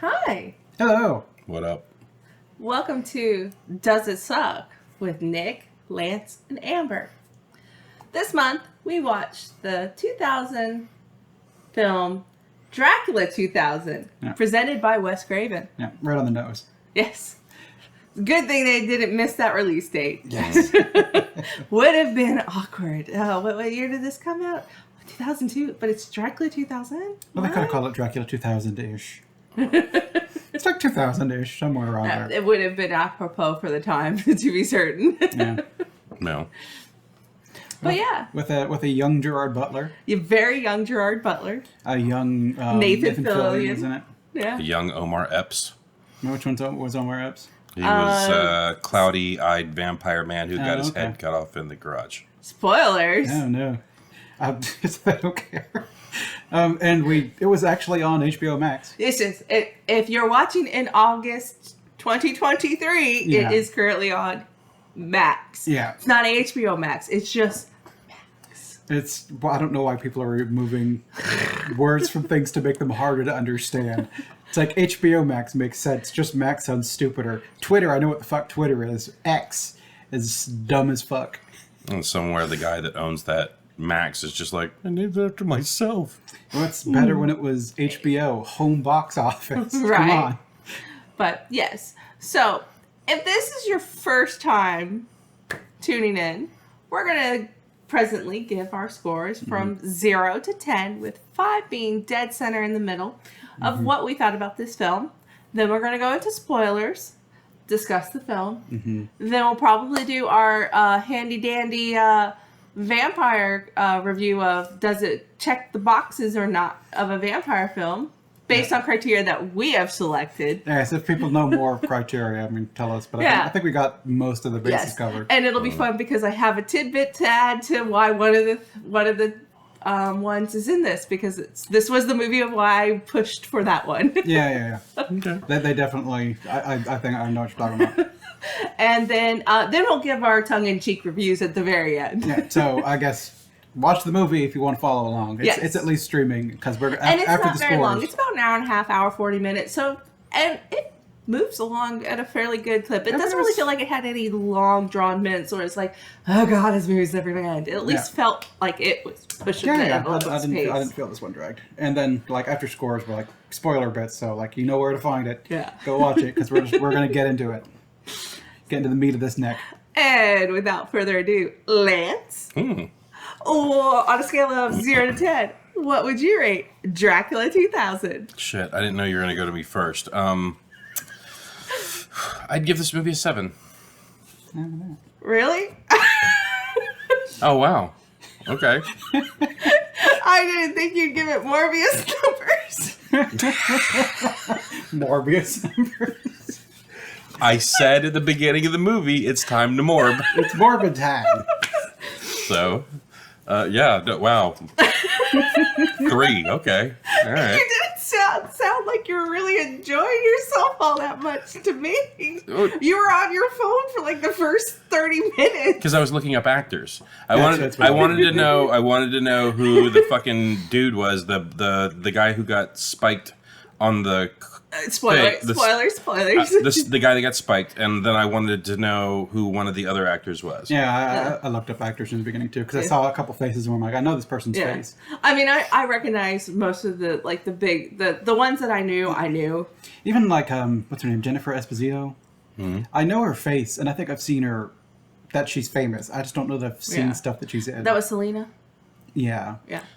Hi. Hello. What up? Welcome to Does It Suck with Nick, Lance, and Amber. This month we watched the 2000 film Dracula 2000, presented by Wes Craven. Yeah, right on the nose. Yes. Good thing they didn't miss that release date. Yes. Would have been awkward. What year did this come out? 2002, but it's Dracula 2000? Well, they could have called it Dracula 2000-ish. It's like 2000-ish, somewhere around there. It would have been apropos for the time, to be certain. Yeah. No. But yeah. With a young Gerard Butler. A very young Gerard Butler. A young Nathan Fillion, isn't it? Yeah. A young Omar Epps. Which one was Omar Epps? He was a cloudy-eyed vampire man who got his head cut off in the garage. Spoilers. Oh, no. I don't care. It was actually on HBO Max. If you're watching in August 2023, It is currently on Max. Yeah. It's not HBO Max. It's just Max. I don't know why people are removing words from things to make them harder to understand. It's like HBO Max makes sense. Just Max sounds stupider. Twitter, I know what the fuck Twitter is. X is dumb as fuck. And somewhere the guy that owns that Max is just like, I named it after myself. Well, it's better when it was HBO, home box office. Right. Come on. But yes. So if this is your first time tuning in, we're going to presently give our scores from 0 to 10, with 5 being dead center in the middle of what we thought about this film. Then we're going to go into spoilers, discuss the film. Then we'll probably do our handy dandy vampire review of does it check the boxes or not of a vampire film based on criteria that we have selected. Yeah, so if people know more criteria, tell us. But I think we got most of the bases covered. And it'll be fun because I have a tidbit to add to why one of the ones is in this, because this was the movie of why I pushed for that one. Yeah. Okay. They definitely. I think I know what you're talking about. And then we'll give our tongue-in-cheek reviews at the very end. Yeah. So I guess watch the movie if you want to follow along. It's at least streaming because we're and it's after not the very scores. long. It's about an hour and a half, hour 40 minutes. So and it moves along at a fairly good clip. It doesn't really feel like it had any long drawn minutes, or it's like, oh god, this movie's never gonna end. It at least felt like it was pushing the envelope I didn't feel this one dragged. And then after scores, we're like spoiler bits, so you know where to find it. Yeah. Go watch it because we're gonna get into it. Get into the meat of this neck. And without further ado, Lance. On a scale of 0 to 10, what would you rate Dracula 2000? Shit, I didn't know you were going to go to me first. I'd give this movie a 7. Really? Oh, wow. Okay. I didn't think you'd give it Morbius numbers. Morbius numbers. I said at the beginning of the movie, it's time to morb. It's morbid time. So, wow. 3, okay. All right. You didn't sound like you were really enjoying yourself all that much to me. You were on your phone for like the first 30 minutes. Because I was looking up actors. I wanted to know who the fucking dude was, the guy who got spiked on the Spoilers. the guy that got spiked, and then I wanted to know who one of the other actors was. Yeah, I looked up actors in the beginning too because I saw a couple faces and I'm like, I know this person's face. I recognize most of the the ones that I knew. Even what's her name, Jennifer Esposito. I know her face, and I think I've seen her. That she's famous. I just don't know that I've seen stuff that she's in. That was Selena. Yeah.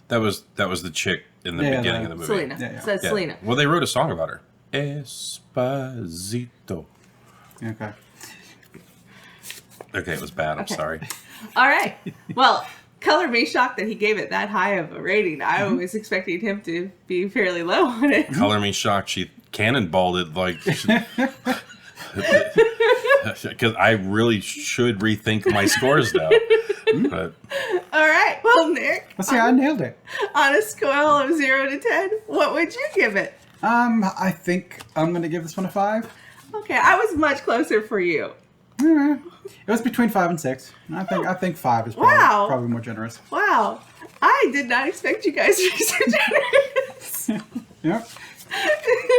That was the chick in the beginning of the movie. Selena. Yeah. So that's Selena. Well, they wrote a song about her. Esposito. Okay. Okay, it was bad. I'm sorry. All right. Well, color me shocked that he gave it that high of a rating. I was expecting him to be fairly low on it. Color me shocked. She cannonballed it because I really should rethink my scores now. But all right. Well, Nick. Let's see. I nailed it. On a scale of 0 to 10, what would you give it? I think I'm gonna give this one a 5. Okay, I was much closer for you. It was between 5 and 6. I think 5 is probably more generous. Wow. I did not expect you guys to be so generous. Yeah.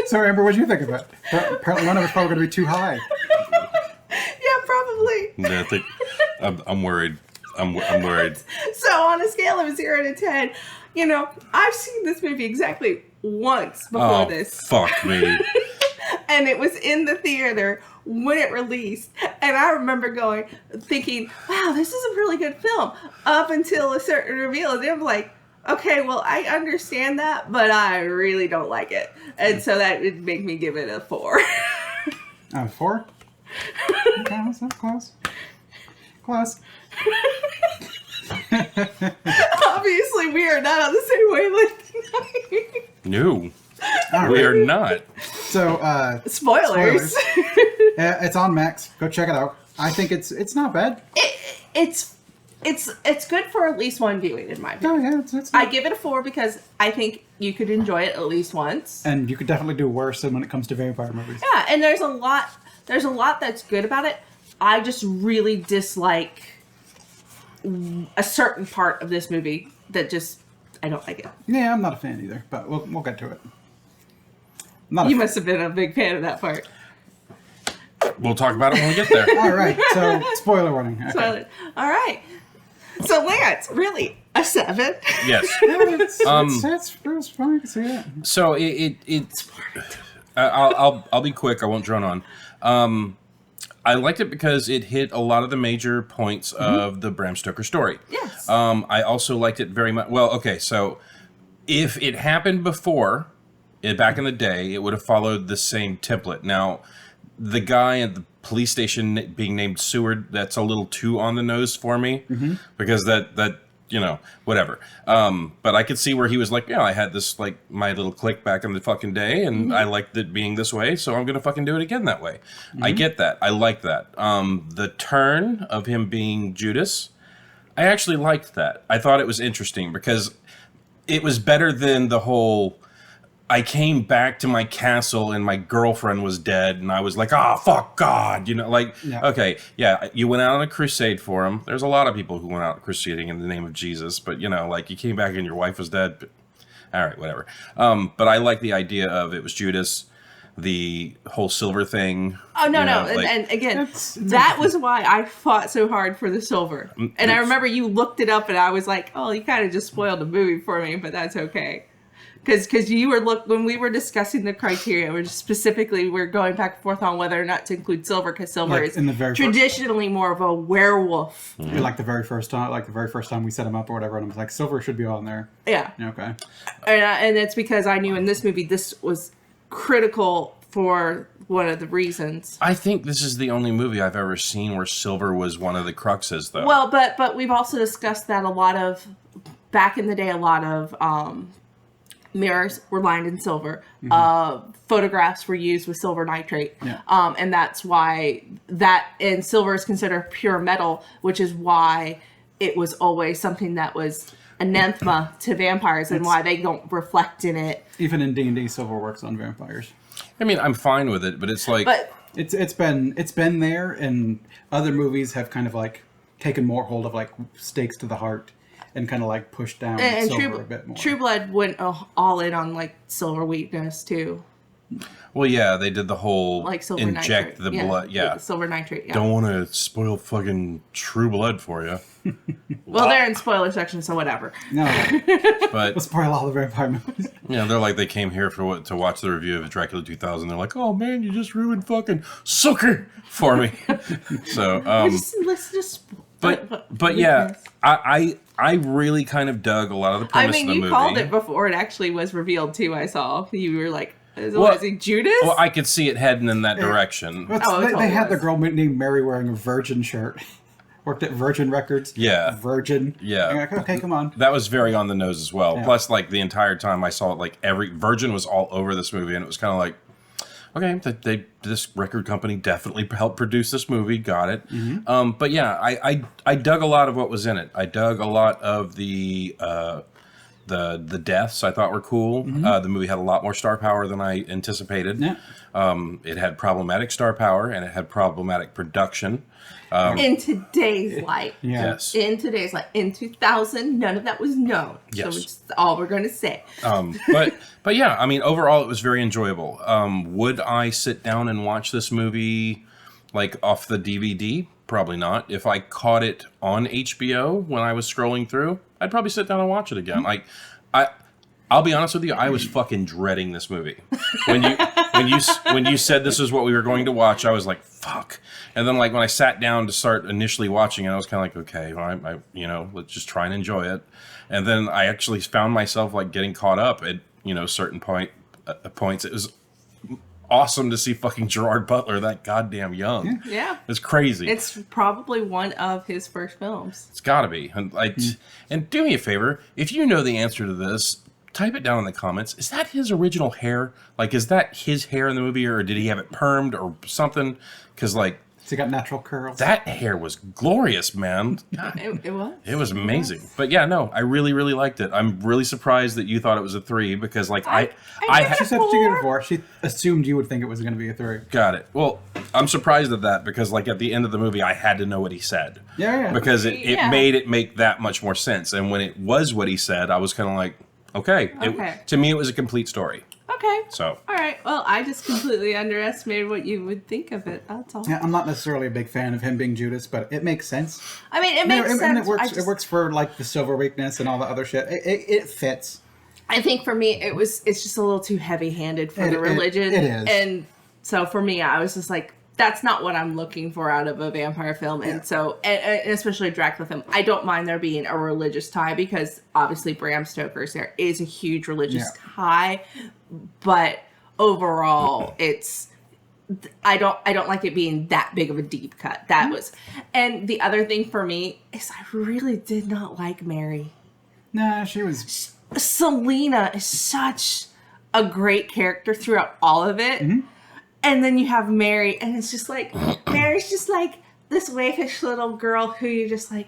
So, Amber, what do you think of it? Apparently, one of us probably going to be too high. Yeah, probably. Yeah, I think I'm worried. I'm worried. So on a scale of 0 to 10, I've seen this movie exactly once before this. Fuck me. And it was in the theater when it released. And I remember thinking, wow, this is a really good film. Up until a certain reveal. And I'm like, okay, well, I understand that, but I really don't like it. And so that would make me give it a 4. 4? Okay, that's close. Close. Obviously, we are not on the same wavelength. No. Right. We are not. So, spoilers. It's on Max. Go check it out. I think it's not bad. It's good for at least one viewing, in my opinion. Oh yeah, it's I give it a 4 because I think you could enjoy it at least once. And you could definitely do worse than when it comes to vampire movies. Yeah, and there's a lot that's good about it. I just really dislike a certain part of this movie that I don't like it. Yeah, I'm not a fan either, but we'll get to it. You must have been a big fan of that part. We'll talk about it when we get there. All right, so spoiler warning. Okay. Spoiler. All right. So Lance, really a 7? Yes. It's fine. I can see that. So it's. I'll be quick. I won't drone on. I liked it because it hit a lot of the major points of the Bram Stoker story. Yes. I also liked it very much. Well, okay, so if it happened before, back in the day, it would have followed the same template. Now, the guy at the police station being named Seward, that's a little too on the nose for me, because that whatever. But I could see where he was like, I had this, like, my little clique back in the fucking day, and I liked it being this way, so I'm gonna fucking do it again that way. I get that. I like that. The turn of him being Judas, I actually liked that. I thought it was interesting, because it was better than the whole, I came back to my castle and my girlfriend was dead, and I was like, fuck God, okay, yeah, you went out on a crusade for him. There's a lot of people who went out crusading in the name of Jesus, but, you came back and your wife was dead. But, all right, whatever. But I like the idea of it was Judas, the whole silver thing. Oh, no. And again, that was why I fought so hard for the silver. And I remember you looked it up, and I was like, you kind of just spoiled the movie for me, but that's okay. Because you were when we were discussing the criteria, we're going back and forth on whether or not to include silver, because silver is traditionally more of a werewolf. Like the very first time we set him up or whatever, and I was like, silver should be on there. Yeah. Okay. And it's because I knew in this movie this was critical for one of the reasons. I think this is the only movie I've ever seen where silver was one of the cruxes, though. Well, but we've also discussed that back in the day, a lot of mirrors were lined in silver. Photographs were used with silver nitrate. Yeah. And that's why and silver is considered pure metal, which is why it was always something that was anathema to vampires, and why they don't reflect in it. Even in D&D, silver works on vampires. I mean, I'm fine with it, but it's like... It's been there, and other movies have kind of like taken more hold of like stakes to the heart and kind of like pushed down silver a bit more. True Blood went all in on like silver weakness too. Well, yeah, they did the whole like silver inject nitrate. the blood. Yeah, silver nitrate. Yeah. Don't want to spoil fucking True Blood for you. Well, they're in spoiler section, so whatever. No, but we'll spoil all the vampire movies. Yeah, they're like, they came here to watch the review of Dracula 2000. They're like, oh man, you just ruined fucking Sucker for me. So let's just. But yeah, I really kind of dug a lot of the premise of the movie. You called it before it actually was revealed too. I saw you were like, is it Judas? Well, I could see it heading in that direction. They had the girl named Mary wearing a Virgin shirt. Worked at Virgin Records. Yeah. Virgin. Yeah. Like, okay, come on. That was very on the nose as well. Yeah. Plus, like, the entire time I saw it, like, every Virgin was all over this movie, and it was kind of like, okay, this record company definitely helped produce this movie. Got it. Mm-hmm. But yeah, I dug a lot of what was in it. I dug a lot of the The deaths I thought were cool. The movie had a lot more star power than I anticipated. Yeah. It had problematic star power and it had problematic production. In today's light. Yeah. Yes. In today's light. In 2000, none of that was known. Yes. So it's all we're going to say. But yeah, I mean, overall, it was very enjoyable. Would I sit down and watch this movie like off the DVD? Probably not. If I caught it on HBO when I was scrolling through, I'd probably sit down and watch it again. Like, I'll be honest with you, I was fucking dreading this movie. When you said this is what we were going to watch, I was like, fuck. And then like when I sat down to start initially watching it, I was kind of like, okay, well, let's just try and enjoy it. And then I actually found myself like getting caught up at certain points. It was awesome to see fucking Gerard Butler that goddamn young. Yeah. It's crazy. It's probably one of his first films. It's got to be. And do me a favor, if you know the answer to this, type it down in the comments. Is that his original hair? Like, is that his hair in the movie, or did he have it permed or something? Because like, So he got natural curls. that hair was glorious, man. God, It was. it was amazing. But yeah, no, I really, really liked it. I'm really surprised that you thought it was a 3 because like I She said she gave it a 4. She assumed you would think it was going to be a 3. got it. Well, I'm surprised at that because like at the end of the movie, I had to know what he said. Yeah. Because it Yeah. made it make that much more sense. And when it was what he said, I was kind of like, okay. Okay. To me, it was a complete story. Okay. So. All right. Well, I just completely underestimated what you would think of it. That's all. Yeah, I'm not necessarily a big fan of him being Judas, but it makes sense. I mean, it makes And sense. it works. It works for like the silver weakness and all the other shit. It fits. I think for me, it's just a little too heavy-handed for the religion. It is. And so for me, I was just like, that's not what I'm looking for out of a vampire film. And so, and especially a Dracula film, I don't mind there being a religious tie because obviously Bram Stoker's there is a huge religious tie, but overall I don't like it being that big of a deep cut. That was, and the other thing for me is I really did not like Mary. Nah, she was. Selena is such a great character throughout all of it. And then you have Mary, and it's just like, Mary's just like this wakish little girl who you're just like,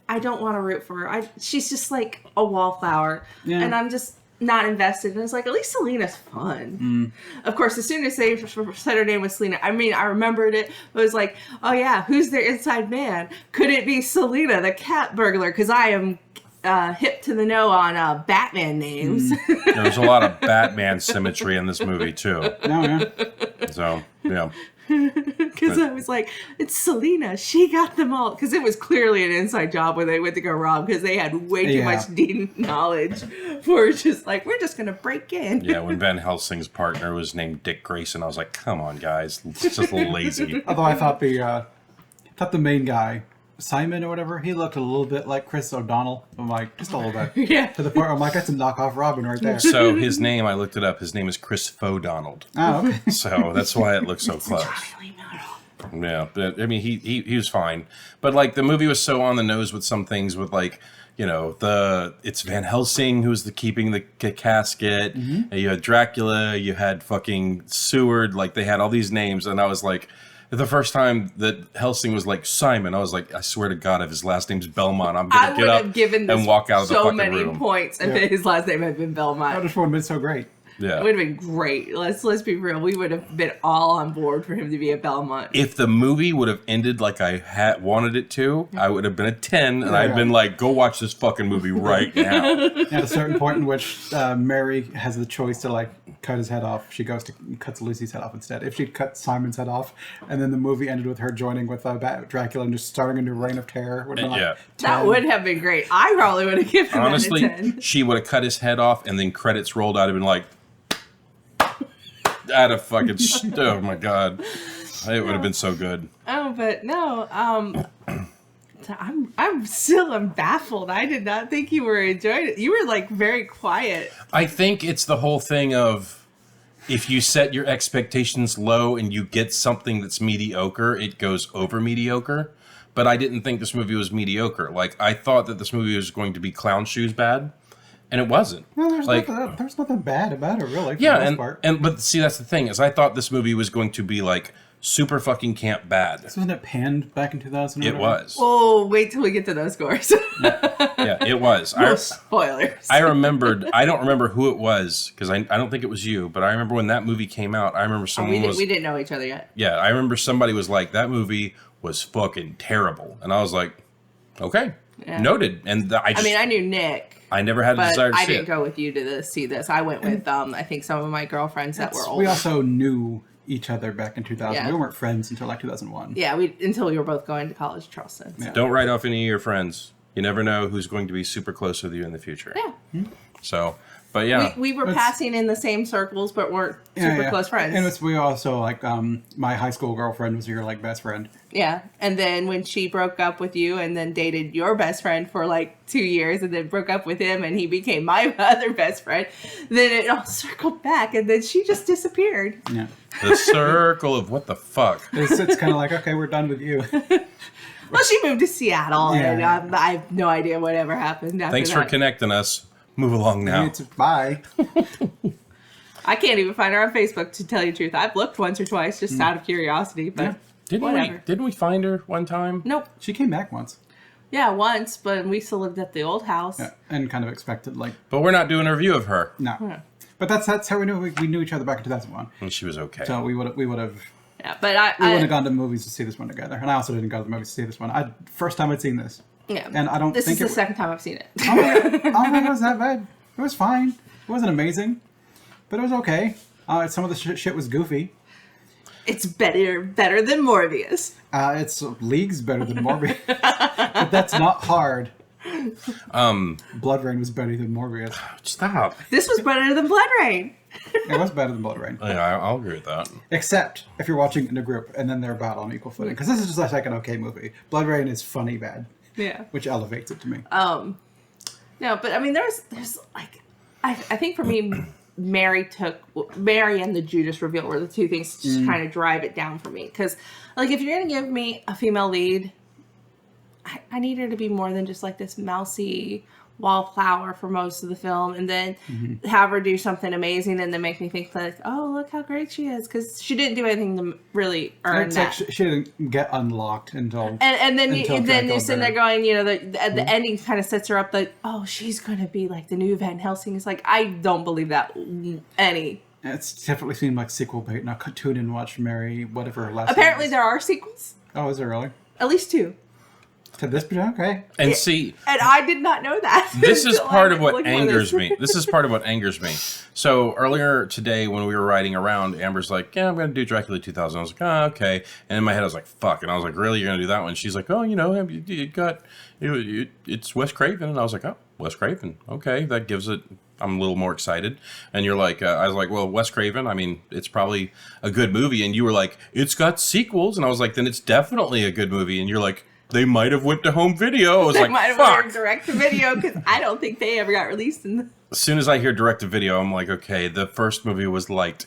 I don't want to root for her. She's just like a wallflower. Yeah. And I'm just not invested. And it's like, at least Selena's fun. Of course, as soon as they said her name was Selena, I mean, I remembered it. It was like, oh yeah, who's their inside man? Could it be Selena, the cat burglar? Because I am hip to the know on Batman names. There's a lot of Batman symmetry in this movie too. No, yeah. So yeah. Because I was like, it's Selena. She got them all. Because it was clearly an inside job when they went to go rob. Because they had way too much deep knowledge. For just like, we're just going to break in. Yeah, when Van Helsing's partner was named Dick Grayson, I was like, come on, guys. It's just a little lazy. Although I thought the main guy, Simon or whatever, he looked a little bit like Chris O'Donnell. I'm like, just a little bit. Yeah. To the point where I'm like, that's a knockoff Robin right there. So his name, I looked it up. His name is Chris Donald. Oh, okay. So that's why it looks so close. Yeah, but I mean, he was fine. But like the movie was so on the nose with some things with like, it's Van Helsing who's keeping the casket. And you had Dracula, you had fucking Seward, like they had all these names, and I was like, the first time that Helsing was like Simon, I was like, I swear to God, if his last name's Belmont, I'm gonna get up and walk out of the fucking room. So many points if his last name had been Belmont. That just would have been so great. Yeah. It would have been great. Let's be real. We would have been all on board for him to be a Belmont. If the movie would have ended like I wanted it to, I would have been a 10, and I'd been like, go watch this fucking movie right now. At a certain point in which Mary has the choice to like cut his head off, she goes to cuts Lucy's head off instead. If she'd cut Simon's head off, and then the movie ended with her joining with Dracula and just starting a new reign of terror, would have been like 10. That would have been great. I probably would have given Honestly, that a 10. she would have cut his head off, and then credits rolled out and been like, out of fucking, oh my God. It would have been so good. Oh, but no, I'm still baffled. I did not think you were enjoying it. You were like very quiet. I think it's the whole thing of if you set your expectations low and you get something that's mediocre, it goes over mediocre. But I didn't think this movie was mediocre. Like, I thought that this movie was going to be clown shoes bad, and it wasn't. No, there's nothing bad about it, really. For the most part. But see, that's the thing, is I thought this movie was going to be like super fucking camp bad. Wasn't it panned back in 2000? It was. Oh, wait till we get to those scores. Yeah, it was. No spoilers. I remembered. I don't remember who it was because I don't think it was you. But I remember when that movie came out. I remember someone we didn't know each other yet. Yeah, I remember somebody was like, that movie was fucking terrible, and I was like, okay, noted. And I knew Nick. I never had a but desire to I see didn't go with you to see this. I went with I think some of my girlfriends that were older. We also knew each other back in 2000. Yeah. We weren't friends until like 2001. Yeah, until we were both going to college in Charleston. So. Yeah. Don't write off any of your friends. You never know who's going to be super close with you in the future. Yeah. So, but yeah. We were passing in the same circles, but weren't super close friends. And we also, like, my high school girlfriend was your, like, best friend. Yeah. And then when she broke up with you and then dated your best friend for, like, 2 years and then broke up with him and he became my other best friend, then it all circled back and then she just disappeared. Yeah. The circle of what the fuck. It's kind of like, okay, we're done with you. Well, she moved to Seattle, Yeah. and I have no idea whatever happened after Thanks that. for connecting us. Move along now. Bye. I can't even find her on Facebook, to tell you the truth. I've looked once or twice just out of curiosity, but whatever. Didn't we find her one time? Nope. She came back once. Yeah, once, but we still lived at the old house. Yeah, and kind of expected, like, But we're not doing a review of her. no. But that's how we knew each other back in 2001. And she was okay. So we would have Yeah, but we wouldn't have gone to movies to see this one together. And I also didn't go to the movies to see this one. First time I'd seen this. yeah. And I don't This think is the second time I've seen it. I don't think it was that bad. It was fine. It wasn't amazing, but it was okay. Some of the shit was goofy. It's better than Morbius. It's leagues better than Morbius, but that's not hard. Blood Rain was better than Morbius. Stop. This was better than Blood Rain. It was better than Blood Rain. Yeah, I'll agree with that. Except if you're watching in a group and then they're about on equal footing. Because this is just like an okay movie. Blood Rain is funny bad. Yeah. Which elevates it to me. No, but I mean, there's like, I think for me, Mary and the Judas reveal were the two things to just kind of drive it down for me. Because, like, if you're going to give me a female lead, I need her to be more than just like this mousy wallflower for most of the film, and then have her do something amazing and then make me think like, oh, look how great she is, because she didn't do anything to really earn It's that. like she didn't get unlocked until And then until you're Dracula sitting there better. going, you know, the ending kind of sets her up like, oh, she's going to be like the new Van Helsing. It's like, I don't believe that any. It's definitely seemed like sequel bait. Now tune in and watch Mary, whatever her last Apparently name is. there are sequels. Oh, is there really? At least 2. To this, okay. And see, And I did not know that. this is until I part of was what looking for angers this. me. This is part of what angers me. So earlier today, when we were riding around, Amber's like, "Yeah, I'm going to do Dracula 2000." I was like, "Oh, okay." And in my head, I was like, "Fuck!" And I was like, "Really, you're going to do that one?" She's like, "Oh, you know, it's Wes Craven." And I was like, "Oh, Wes Craven. Okay, that gives it." I'm a little more excited. And you're like, I was like, "Well, Wes Craven. I mean, it's probably a good movie." And you were like, "It's got sequels." And I was like, "Then it's definitely a good movie." And you're like, "They might have went to home video." I was They like, might have "Fuck." went direct to video because I don't think they ever got released in the... As soon as I hear direct to video, I'm like, okay, the first movie was liked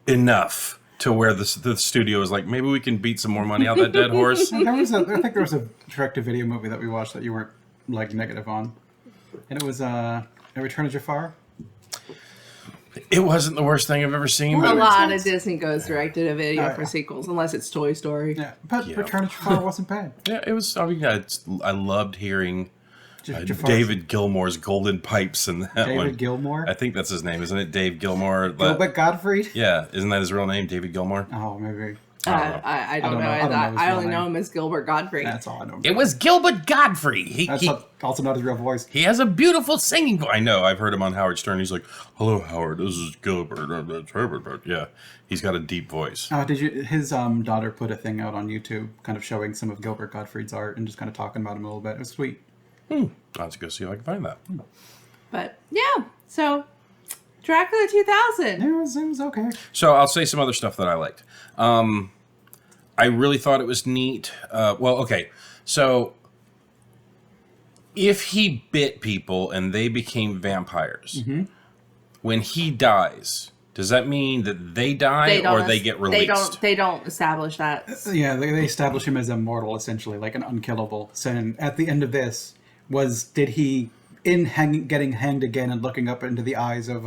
enough to where the studio was like, maybe we can beat some more money out that dead horse. I think there was a direct-to-video movie that we watched that you weren't like negative on, and it was A Return of Jafar. It wasn't the worst thing I've ever seen. A But lot of Disney goes direct to video Oh, for yeah. sequels, unless it's Toy Story. Yeah, but Yeah. Return of Jafar wasn't bad. yeah, it was. I mean, I loved hearing Jafar's- David Gilmour's golden pipes in that David one. Gilmour. I think that's his name, isn't it? Dave Gilmour. Gilbert Gottfried. Yeah, isn't that his real name, David Gilmour? Oh, maybe. I don't know. I don't know his I real only know name. him as Gilbert Godfrey. That's all I know. It was Gilbert Godfrey. That's also not his real voice. He has a beautiful singing voice. I know. I've heard him on Howard Stern. He's like, "Hello, Howard. This is Gilbert. That's Herbert." But yeah, he's got a deep voice. Did you? His daughter put a thing out on YouTube, kind of showing some of Gilbert Gottfried's art and just kind of talking about him a little bit. It was sweet. I'll have to go see if I can find that. But yeah, so Dracula 2000. It was okay. So I'll say some other stuff that I liked. I really thought it was neat. Well, okay. So if he bit people and they became vampires, when he dies, does that mean that they die or they get released? They don't establish that. Yeah, they establish him as immortal, essentially, like an unkillable. So at the end of this, did he, getting hanged again and looking up into the eyes of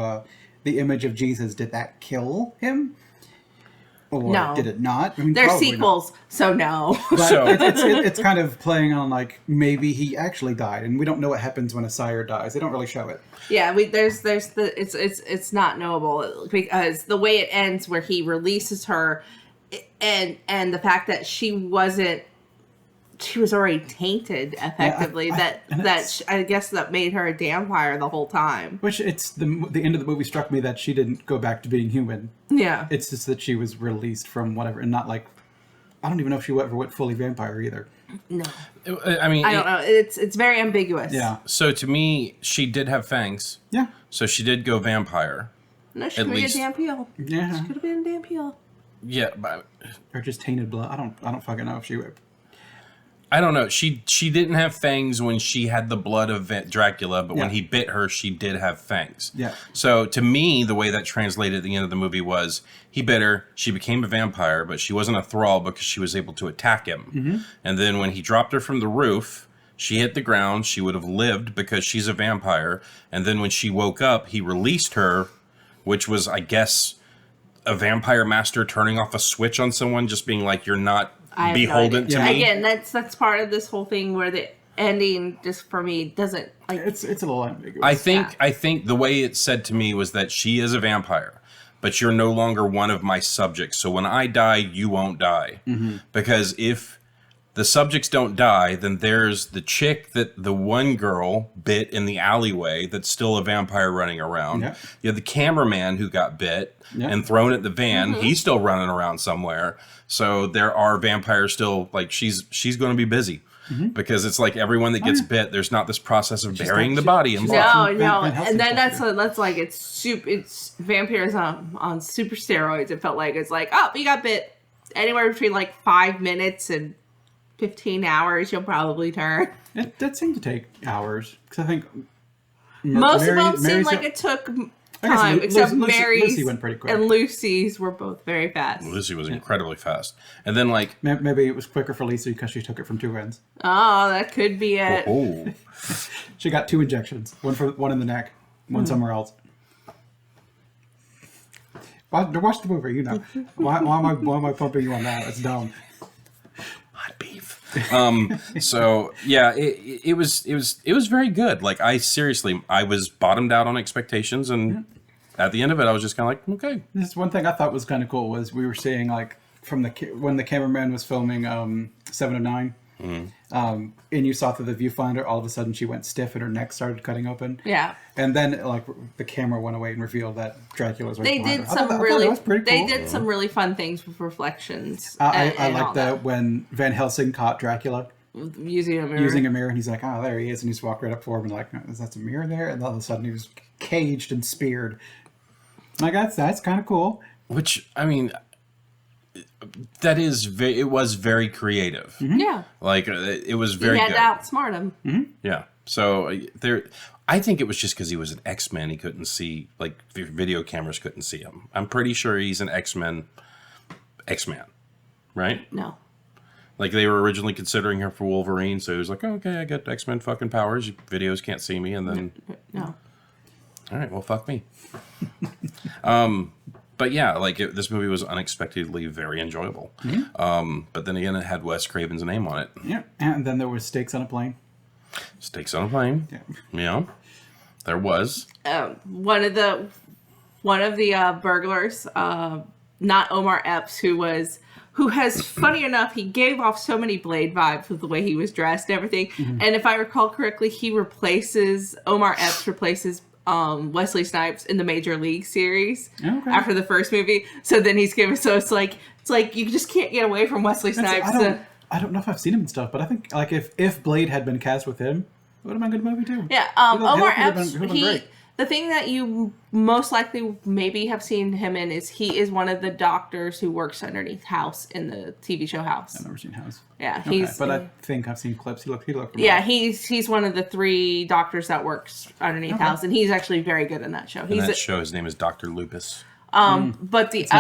the image of Jesus, did that kill him? Or No. did it not? I mean, They're probably not. sequels, so no. But So- it's kind of playing on like maybe he actually died, and we don't know what happens when a sire dies. They don't really show it. Yeah, there's the it's not knowable because the way it ends where he releases her, and the fact that she was already tainted effectively. I guess that made her a vampire the whole time. Which it's the end of the movie struck me that she didn't go back to being human. Yeah, It's just that she was released from whatever, and not like I don't even know if she ever went fully vampire either. no, I mean, I don't know. It's very ambiguous. Yeah, So to me, she did have fangs. yeah, So she did go vampire. No, she At could be a least- damn peel. yeah. Could have been a damn peel. Yeah, but Or just tainted blood. I don't fucking know if she would. I don't know. She didn't have fangs when she had the blood of Dracula, but when Yeah. he bit her, she did have fangs. Yeah. So to me, the way that translated at the end of the movie was he bit her, she became a vampire, but she wasn't a thrall because she was able to attack him. Mm-hmm. And then when he dropped her from the roof, she hit the ground. She would have lived because she's a vampire. And then when she woke up, he released her, which was, I guess, a vampire master turning off a switch on someone, just being like, "You're not I have no beholden idea. to me." Again, that's part of this whole thing where the ending just for me doesn't like. It's a little ambiguous. I think the way it said to me was that she is a vampire, but you're no longer one of my subjects. So when I die, you won't die. Because if the subjects don't die, then there's the chick that the one girl bit in the alleyway that's still a vampire running around. Yeah. You have the cameraman who got bit Yeah. and thrown at the van. He's still running around somewhere. So there are vampires still, like she's going to be busy. Because it's like everyone that gets bit, there's not this process of burying the body in blood. No, Van- no, Van Helsing and then stuff, that's like it's vampires on super steroids. It felt like it's like, oh, you got bit. Anywhere between like 5 minutes and 15 hours, you'll probably turn. It did seem to take hours because I think Most of them seemed Mary's- like it took I guess time, except Lucy Mary's went pretty quick. and Lucy's were both very fast. Lucy was incredibly fast. And then like, Maybe it was quicker for Lisa because she took it from two ends. Oh, that could be it. oh, She got 2 injections, one in the neck, one somewhere else. Watch the movie, you know. Why am I pumping you on that? It's dumb. hot beef. So yeah, it was very good. Like I was bottomed out on expectations, and at the end of it, I was just kind of like, okay. This is one thing I thought was kind of cool was we were seeing like from when the cameraman was filming 7 of 9, and you saw through the viewfinder, all of a sudden she went stiff and her neck started cutting open. Yeah. And then like the camera went away and revealed that Dracula was right They behind did her. I thought some that really was pretty cool. they did some really fun things with reflections. I and like all that when Van Helsing caught Dracula using a mirror. using a mirror, and he's like, "Oh, there he is," and he's walked right up for him and like, "Is that a mirror there?" And all of a sudden, he was caged and speared. Like that's kind of cool. Which I mean, it was very creative. Yeah. Like it was very You had good. to outsmart him. Yeah. So I think it was just because he was an X-Men. He couldn't see, like, video cameras couldn't see him. I'm pretty sure he's an X-Man, right? No. Like, they were originally considering him for Wolverine, so he was like, oh, okay, I got X-Men fucking powers. Videos can't see me, and then, No. all right, well, fuck me. But yeah, like, this movie was unexpectedly very enjoyable. But then again, it had Wes Craven's name on it. Yeah, and then there was stakes on a plane. Stakes on a plane. Yeah. Yeah. There was. One of the burglars, not Omar Epps, who has, funny enough, he gave off so many Blade vibes with the way he was dressed and everything. And if I recall correctly, Omar Epps replaces Wesley Snipes in the Major League series after the first movie. So then so it's like you just can't get away from Wesley Snipes. I don't know if I've seen him and stuff, but I think like if Blade had been cast with him, it would have been a good movie too. Yeah, Omar Epps, the thing that you most likely maybe have seen him in is he is one of the doctors who works underneath House in the TV show House. I've never seen House. Yeah, Okay, but I think I've seen clips. He looked. Yeah, he's one of the 3 doctors that works underneath House, and he's actually very good in that show. In that show, his name is Dr. Lupus. But the it's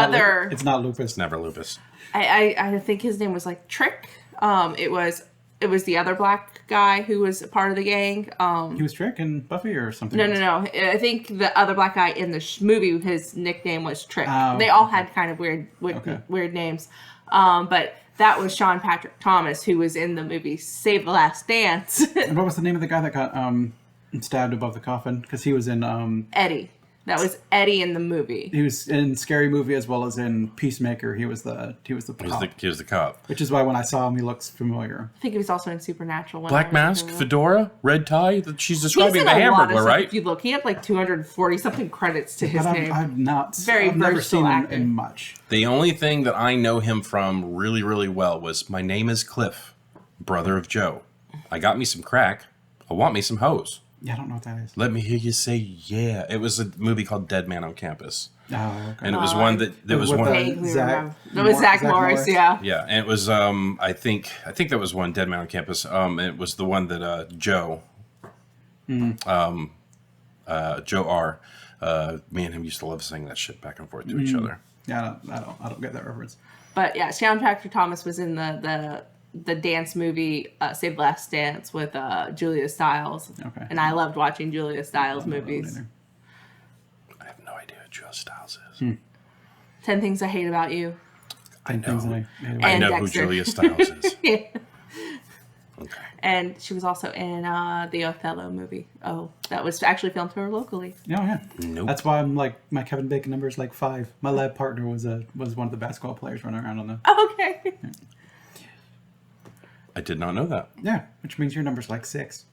not Lupus. It's never Lupus. I think his name was like Trick. It was it was the other black guy who was a part of the gang. He was Trick in Buffy or something. No. I think the other black guy in the movie, his nickname was Trick. Oh, They all had kind of weird names. But that was Sean Patrick Thomas, who was in the movie Save the Last Dance. And what was the name of the guy that got stabbed above the coffin? Because he was in Eddie. That was Eddie in the movie. he was in Scary Movie as well as in Peacemaker. He was the He was cop. he was the cop. Which is why when I saw him, he looks familiar. I think he was also in Supernatural. Black mask, fedora, red tie. She's He's describing in the a lot of Hamburglar, stuff. right? If you look, he had like 240 something credits to his But name. I've Very never versatile seen him actor. in much. The only thing that I know him from really, really well was My Name is Cliff, brother of Joe. I got me some crack. I want me some hose. Yeah, I don't know what that is. Let me hear you say yeah. It was a movie called Dead Man on Campus. Oh, okay. And it was one that was with one. Vaguely Zach remember. That was Zach Morris, Morris. yeah. Yeah, and it was I think that was one Dead Man on Campus. It was the one that Joe, Joe R. Me and him used to love saying that shit back and forth to each other. Yeah, I don't get that reference. But yeah, Sean Patrick Thomas was in the dance movie Save the Last Dance with Julia Stiles. Okay. And I loved watching Julia Stiles I don't know that one movies. either. I have no idea who Joe Styles is. 10 Things I Hate About You. I Things know. I I And know Dexter. who Julia Stiles is. Yeah. Okay. And she was also in the Othello movie. Oh, that was actually filmed here locally. Oh, yeah. Nope. That's why I'm like, my Kevin Bacon number is like 5. My lab partner was one of the basketball players running around on the... Okay. I did not know that. Yeah, which means your number's like 6.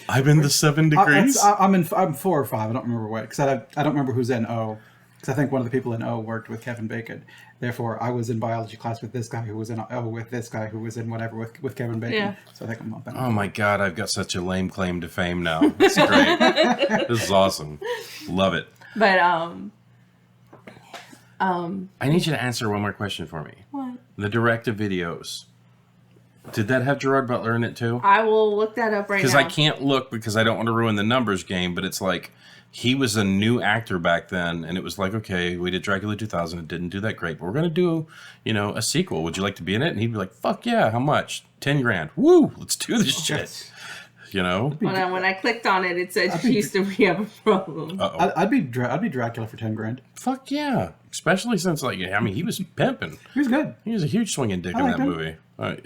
I'm in the 7 degrees. I'm 4 or 5. I don't remember what, because I don't remember who's in O. Because I think one of the people in O worked with Kevin Bacon. Therefore, I was in biology class with this guy who was in O with this guy who was in whatever with Kevin Bacon. Yeah. So I think I'm up. Oh my god, I've got such a lame claim to fame now. It's great. This is awesome. Love it. But I need you to answer one more question for me. what? The direct-to-videos. Did that have Gerard Butler in it too? I will look that up right now. Because I can't look because I don't want to ruin the numbers game, but it's like he was a new actor back then, and it was like, okay, we did Dracula 2000, it didn't do that great, but we're going to do, a sequel. Would you like to be in it? And he'd be like, fuck yeah, how much? 10 grand. Woo, let's do this shit. When I clicked on it, it said Houston, we have a problem. Uh-oh. I'd be Dracula for 10 grand. Fuck yeah. Especially since, he was pimping. He was good. He was a huge swinging dick in liked that him. movie.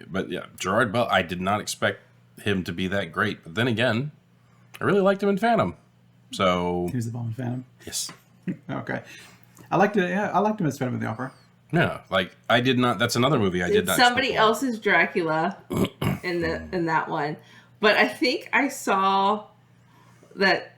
But yeah, Gerard Butler, I did not expect him to be that great. But then again, I really liked him in Phantom. So, He was the bomb in Phantom. yes. Okay. I liked it. Yeah, I liked him as Phantom of the Opera. Yeah, I did not, that's another movie I did Did not somebody expect. else's Dracula in that one. But I think I saw that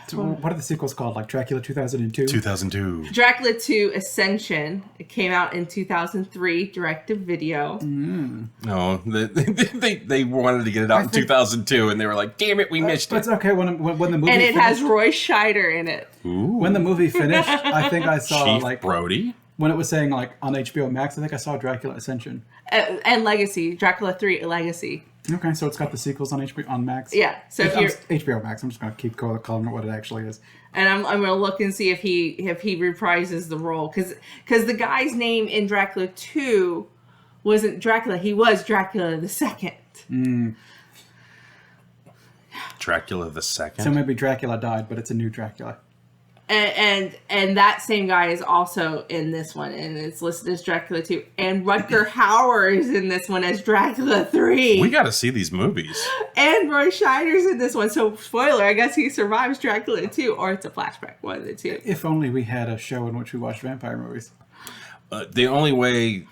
So what are the sequels called? Like Dracula 2002? 2002. Dracula 2 Ascension. It came out in 2003, direct-to-video. No, they wanted to get it out in 2002, and they were like, damn it, we missed But it's it. okay when the movie And it finished, has Roy Scheider in it. Ooh, when the movie finished, I think I saw Chief like Brody? when it was saying like on HBO Max, I think I saw Dracula Ascension. And Legacy. Dracula 3 Legacy. Okay, so it's got the sequels on HBO on Max. Yeah. So if you're... HBO Max. I'm just gonna keep calling it what it actually is. And I'm gonna look and see if he reprises the role, because the guy's name in Dracula 2 wasn't Dracula, he was Dracula the Second. Dracula the Second? So maybe Dracula died, but it's a new Dracula. And that same guy is also in this one, and it's listed as Dracula 2. And Rutger Hauer is in this one as Dracula 3. We got to see these movies. And Roy Scheider's in this one. So spoiler, I guess he survives Dracula 2, or it's a flashback, one of the two. If only we had a show in which we watched vampire movies. The only way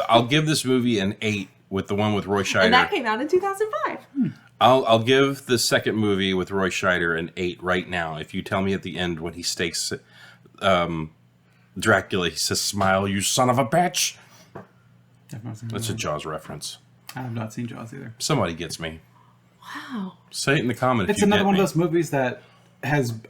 I'll give this movie an 8 with the one with Roy Scheider. And that came out in 2005. I'll give the second movie with Roy Scheider an 8 right now. If you tell me at the end when he stakes Dracula, he says, "Smile, you son of a bitch." I've not seen That's a Jaws reference. I have not seen Jaws either. Somebody gets me. Wow. Say it in the comment if It's you another get one me. of those movies that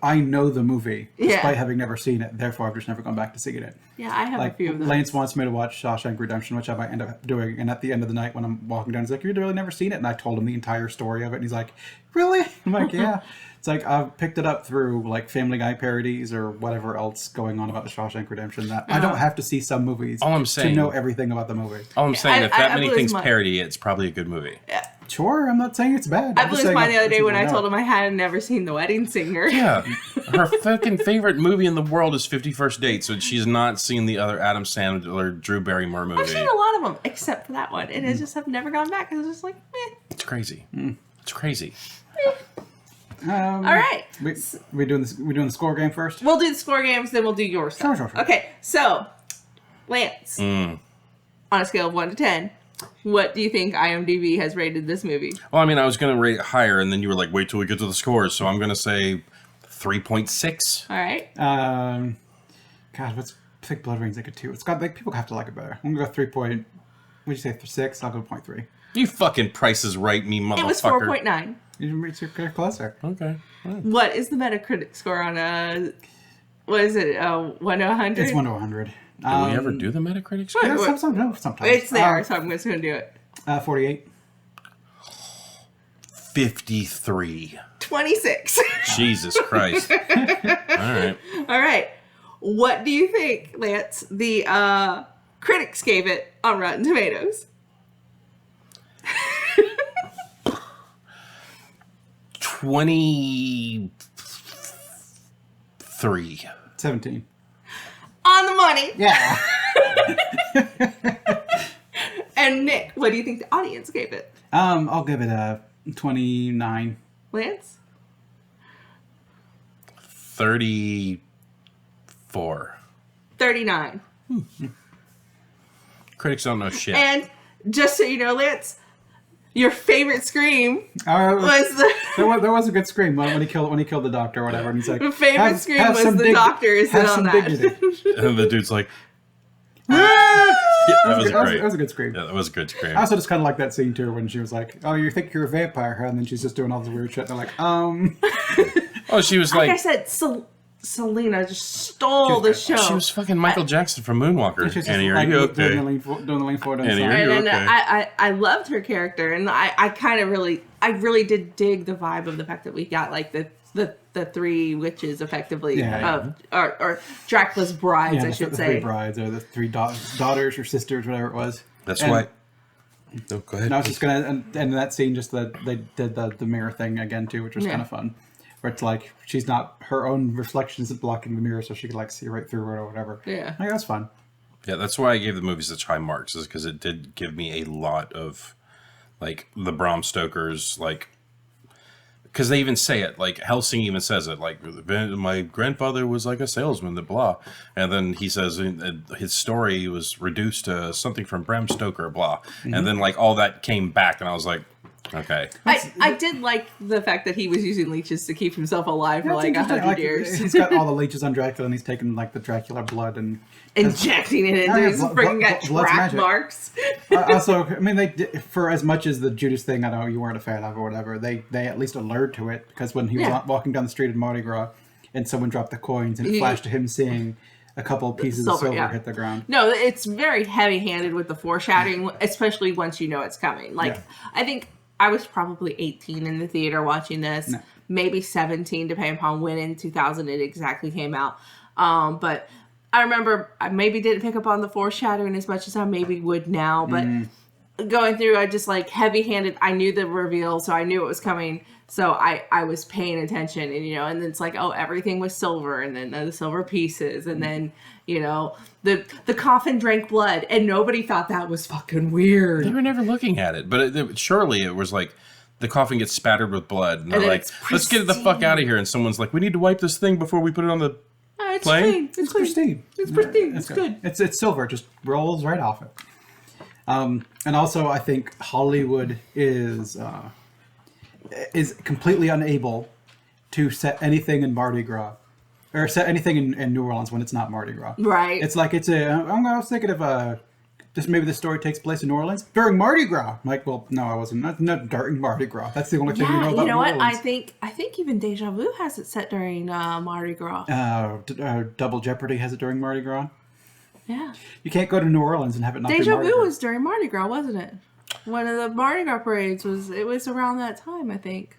I know the movie Yeah. despite having never seen it. Therefore, I've just never gone back to seeing it. Yeah, I have a Like few of those. Lance wants me to watch Shawshank Redemption, which I might end up doing. And at the end of the night, when I'm walking down, he's like, "You've really never seen it?" And I told him the entire story of it, and he's like, "Really?" I'm like, "Yeah." It's like I've picked it up through like Family Guy parodies or whatever else going on about the Shawshank Redemption. That I don't have to see some movies All I'm saying, to know everything about the movie. All I'm saying, if that many blew his things mind. parody, it's probably a good movie. Sure, I'm not saying it's bad. I I'm blew just his saying mind the other day when I know. told him I hadn't never seen The Wedding Singer. Yeah, her fucking favorite movie in the world is 50 First Dates, so she's not seen the other Adam Sandler, Drew Barrymore movie. I've seen a lot of them, except for that one, and I just have never gone back. It's just like, eh. It's crazy. It's crazy. All right. We doing this? We doing the score game first? We'll do the score games, then we'll do your stuff. Sure. Okay, so, Lance, on a scale of 1 to 10, what do you think IMDb has rated this movie? Well, I mean, I was going to rate it higher, and then you were like, wait till we get to the scores, so I'm going to say 3.6. All right. God, what's Thick Blood Rain's like a 2? It's got like people have to like it better. I'm gonna go 3 point. What'd you say? 6? I'll go 0.3. You fucking Price is Right me, motherfucker. It was 4.9. You're closer. Okay. What is the Metacritic score on a, what is it, 1 to 100? It's 1 to 100. Did we ever do the Metacritic score? Yeah, sometimes. It's there, so I'm just going to do it. 48. 53. 26. Jesus Christ. All right. All right. What do you think, Lance, the critics gave it on Rotten Tomatoes? 23. 17. On the money. Yeah. And Nick, what do you think the audience gave it? I'll give it a 29. Lance? 34. 39. Critics don't know shit. And just so you know, Lance, your favorite scream Was was the there was a good scream when he killed the doctor or whatever, and he's like, the favorite scream was some the doctor is have on some that. dignity. And the dude's like, Ah! that was great. That was a good scream. Yeah, that was a good scream. I also just kind of like that scene too when she was like, "Oh, you think you're a vampire?" Huh? And then she's just doing all this weird shit. And they're like, Oh, she was Like I like, said, Selena just stole the show. she was fucking Michael Jackson from Moonwalker. She's just Annie, are like you okay? doing the lean forward on Annie, the are side. you and okay? I loved her character, and I kind of really did dig the vibe of the fact that we got like the three witches effectively Yeah. or Dracula's brides, I the should three say. brides or the three daughters or sisters, whatever it was. That's And- why. No, go ahead. And I was just gonna, and in that scene, just they did the mirror thing again too, which was Yeah. kind of fun. Where it's like she's not her own reflection isn't blocking the mirror, so she could like see right through it or whatever. Yeah. Like, that's fun. Yeah, that's why I gave the movie such high marks, is because it did give me a lot of, like, the Bram Stoker's, like, because they even say it, like, Helsing even says it, like, my grandfather was like a salesman, the blah. And then he says his story was reduced to something from Bram Stoker, blah. Mm-hmm. And then, like, all that came back, and I was like, okay. I did like the fact that he was using leeches to keep himself alive for That's like interesting. 100 years. He's got all the leeches on Dracula, and he's taking like the Dracula blood and Injecting it into yeah, his blood- freaking blood- got blood's track magic. marks. Also, I mean, they did, for as much as the Judas thing, I know you weren't a fan of or whatever. They at least allured to it because when he was Yeah. walking down the street in Mardi Gras, and someone dropped the coins, and it flashed to him seeing a couple pieces of silver yeah. hit the ground. No, it's very heavy-handed with the foreshadowing, especially once you know it's coming. Like, Yeah. I think I was probably 18 in the theater watching this, maybe 17, depending upon when in 2000 it exactly came out. But I remember I maybe didn't pick up on the foreshadowing as much as I maybe would now, but going through, I just like heavy-handed. I knew the reveal, so I knew it was coming. So I was paying attention, and and then it's like, oh, everything was silver, and then the silver pieces, and then the coffin drank blood, and nobody thought that was fucking weird. They were never looking at it, but surely it was like the coffin gets spattered with blood, and they're then like, it's let's get it the fuck out of here. And somene's like, we need to wipe this thing before we put it on the Oh, it's Plain? clean. It's pristine. It's pristine. It's good. It's silver. It just rolls right off it. And also, I think Hollywood is completely unable to set anything in Mardi Gras or set anything in New Orleans when it's not Mardi Gras. Right. It's like I was thinking of just maybe the story takes place in New Orleans during Mardi Gras. I'm like, well, no, I wasn't. Not during Mardi Gras. That's the only thing you know Yeah, about you know New what? Orleans. I think even Deja Vu has it set during Mardi Gras. Double Jeopardy has it during Mardi Gras. Yeah. You can't go to New Orleans and have it not be Deja Mardi Vu Gras. was during Mardi Gras, wasn't it? One of the Mardi Gras parades was around that time, I think.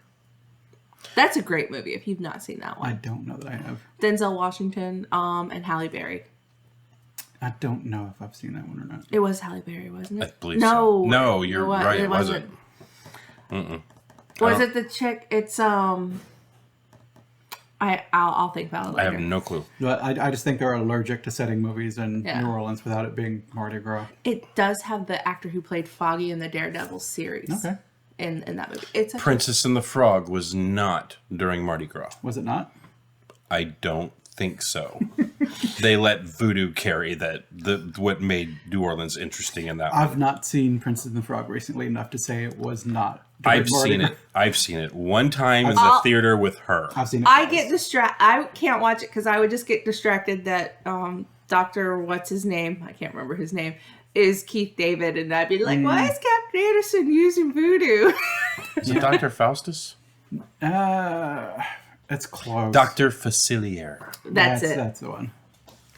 That's a great movie if you've not seen that I one. don't know that I have. Denzel Washington and Halle Berry. I don't know if I've seen that one or not. It was Halle Berry, wasn't it? I believe so. No, you're right. It wasn't. Was it the chick? It's I'll think about it I later. have no clue. But I just think they're allergic to setting movies in Yeah. New Orleans without it being Mardi Gras. It does have the actor who played Foggy in the Daredevil series. Okay. In that movie, it's a Princess and the Frog was not during Mardi Gras. Was it not? I don't think so. They let voodoo carry what made New Orleans interesting in that one. I've not seen Princess and the Frog recently enough to say it was not. I've seen it. I've seen it one time in the theater with her. I've seen it. I twice. get distracted. I can't watch it because I would just get distracted that Dr. What's his name? I can't remember his name. Is Keith David, and I'd be like, why is Captain Anderson using voodoo? Is it Dr. Faustus? It's close. Dr. Facilier. That's it. That's the one.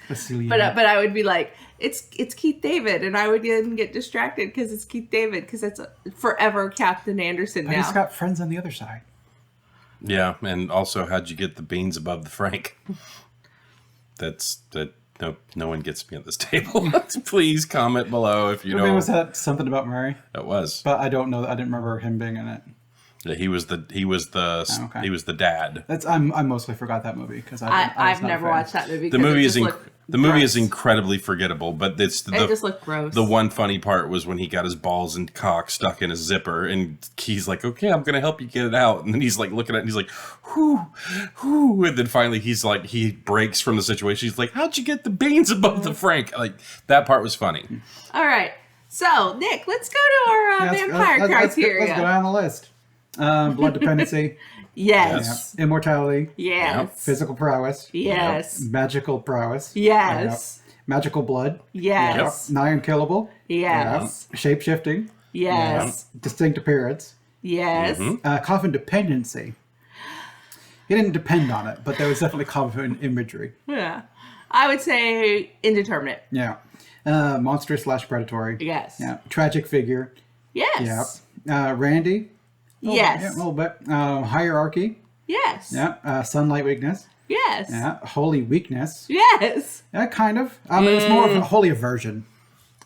Vasily. But I would be like, it's Keith David, and I would then get distracted because it's Keith David because it's forever Captain Anderson I now. just got friends on the other side. Yeah, and also, how'd you get the beans above the frank? No one gets me at this table. Please comment below if you know. Was that something about Murray? It was. But I don't know. I didn't remember him being in it. Yeah, he was the dad. I mostly forgot that movie because I've never watched that movie. The movie is gross. incredibly forgettable, but it just looked gross. The one funny part was when he got his balls and cock stuck in his zipper, and he's like, "Okay, I'm gonna help you get it out." And then he's like looking at it, and he's like, "Whoo, whoo!" And then finally, he's like, he breaks from the situation. He's like, "How'd you get the beans above the frank?" Like that part was funny. All right, so Nick, let's go to our vampire criteria. Let's go down the list. Blood dependency. Yes. Yep. Immortality. Yes. Physical prowess. Yes. Magical prowess. Yes. Magical blood. Yes. Nigh unkillable. Yes. Shape shifting. Yes. Distinct appearance. Yes. Coffin dependency. He didn't depend on it, but there was definitely coffin imagery. Yeah. I would say indeterminate. Yeah. Monstrous / predatory. Yes. Yeah. Tragic figure. Yes. Yeah. Randy. Yes. Yeah, a little bit. Hierarchy. Yes. Yeah. Sunlight weakness. Yes. Yeah. Holy weakness. Yes. Yeah, kind of. I mean, it's more of a holy aversion.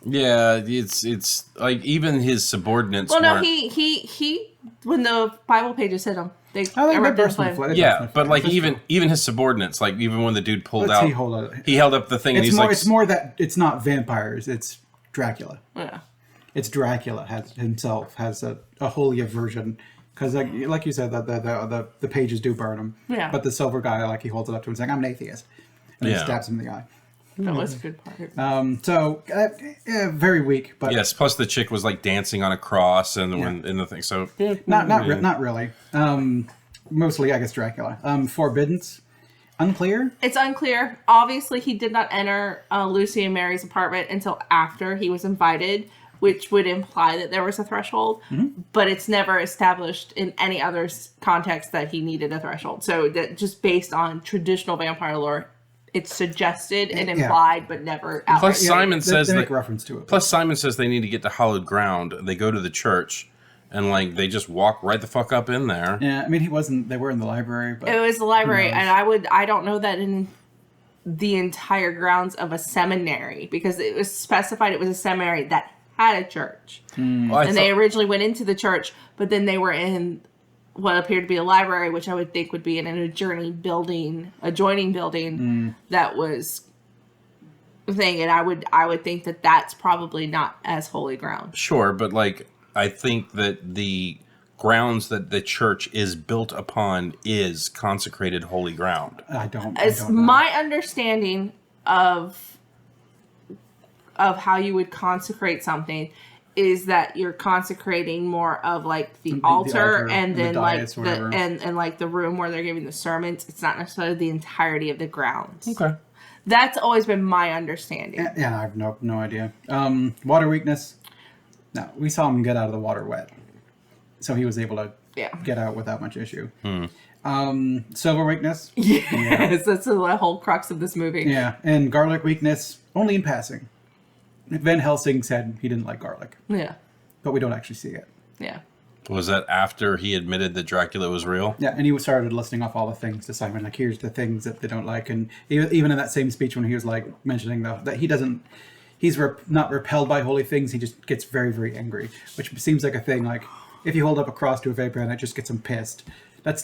Yeah, it's like even his subordinates. Well, no, weren't- he. When the Bible pages hit him, they. I think ripped they him burst in flame. flame. Yeah, but like even his subordinates, like even when the dude pulled Let's out, see, hold on. he held up the thing, and It's he's more. like, It's more that it's not vampires. It's Dracula. Yeah. It's Dracula himself has a holy aversion because like you said that the pages do burn him. Yeah. But the silver guy, like he holds it up to him, and saying, "I'm an atheist," and he Yeah. stabs him in the eye. That was a good part. So very weak, but yes. Plus the chick was like dancing on a cross, and when in the thing, so not really. Mostly, I guess Dracula. Forbiddance, unclear. It's unclear. Obviously, he did not enter Lucy and Mary's apartment until after he was invited, which would imply that there was a threshold. But it's never established in any other context that he needed a threshold. So that just based on traditional vampire lore, it's suggested and implied, but never outright. Plus, Simon says they that. make reference to it. Plus, Simon says they need to get to hallowed ground. They go to the church, and like they just walk right the fuck up in there. Yeah, I mean, he wasn't. They were in the library, but It was the library, and I don't know that in the entire grounds of a seminary, because it was specified it was a seminary that had a church. Well, And they originally went into the church, but then they were in what appeared to be a library, which I would think would be in an adjoining building that was the thing. And I would think that that's probably not as holy ground. Sure, but like I think that the grounds that the church is built upon is consecrated holy ground. I don't It's know. my understanding of how you would consecrate something is that you're consecrating more of like the altar and then like dais or whatever. and like the room where they're giving the sermons. It's not necessarily the entirety of the grounds. Okay. That's always been my understanding. Yeah, I have no idea. Water weakness. No, we saw him get out of the water wet, so he was able to get out without much issue. Silver weakness. Yes, that's the whole crux of this movie. Yeah, and garlic weakness only in passing. Van Helsing said he didn't like garlic, Yeah. but we don't actually see it. Yeah. Was that after he admitted that Dracula was real? Yeah, and he started listing off all the things to Simon, like, here's the things that they don't like. And even in that same speech when he was, like, mentioning that he doesn't, he's not repelled by holy things, he just gets very, very angry, which seems like a thing, like, if you hold up a cross to a vampire and it just gets him pissed,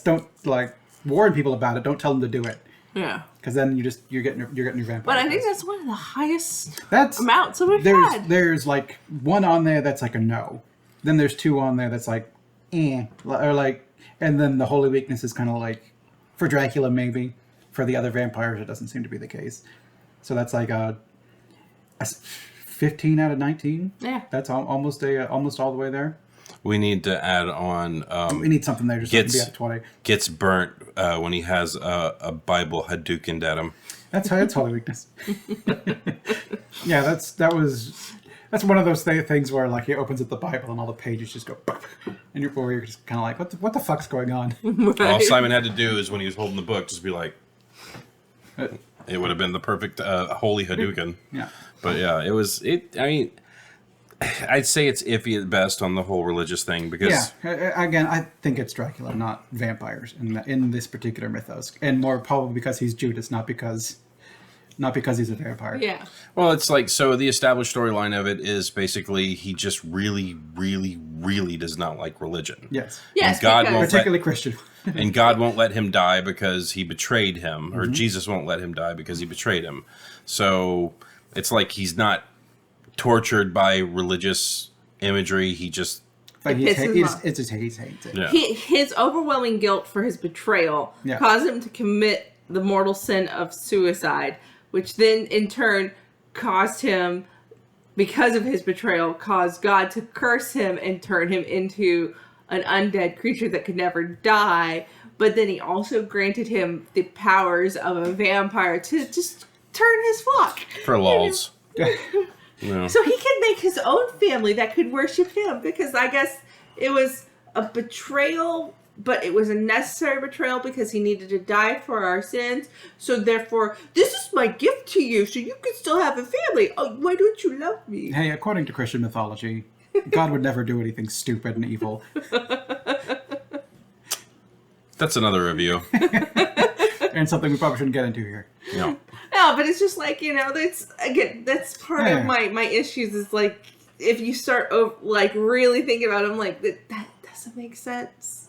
don't, like, warn people about it, don't tell them to do it. Yeah. Because then you're getting your vampire. But I think that's one of the highest that's amounts that we've there's had. there's like one on there that's like a no. Then there's two on there that's like or like, and then the holy weakness is kind of like for Dracula maybe. For the other vampires it doesn't seem to be the case. So that's like a 15 out of 19. Yeah. That's almost all the way there. We need to add on. We need something there just so it can be out of 20. Gets burnt when he has a Bible Hadoukened at him. That's holy weakness. Yeah, that's one of those things where like he opens up the Bible and all the pages just go, and you're just kind of like, what the fuck's going on? Right. All Simon had to do is when he was holding the book, just be like, it would have been the perfect holy Hadouken. Yeah, but yeah, it was. I mean, I'd say it's iffy at best on the whole religious thing because again, I think it's Dracula, not vampires in this particular mythos, and more probably because he's Judas, not because he's a vampire. Yeah. Well, it's like, so the established storyline of it is basically he just really, really, really does not like religion. Yes. Yes, And God because- won't Particularly Christian. and God won't let him die because he betrayed him, or Jesus won't let him die because he betrayed him. So it's like he's not tortured by religious imagery. He just But he pisses him off. hates it. yeah. His overwhelming guilt for his betrayal Yeah. caused him to commit the mortal sin of suicide, which then in turn caused him, because of his betrayal, caused God to curse him and turn him into an undead creature that could never die. But then he also granted him the powers of a vampire to just turn his flock. For lols. No. So he could make his own family that could worship him, because I guess it was a betrayal, but it was a necessary betrayal because he needed to die for our sins. So therefore, this is my gift to you, so you can still have a family. Oh, why don't you love me? Hey, according to Christian mythology, God would never do anything stupid and evil. That's another review. And something we probably shouldn't get into here. No. No, but it's just like, that's part Yeah. of my issues is like, if you start like really thinking about it, I'm like, that doesn't make sense.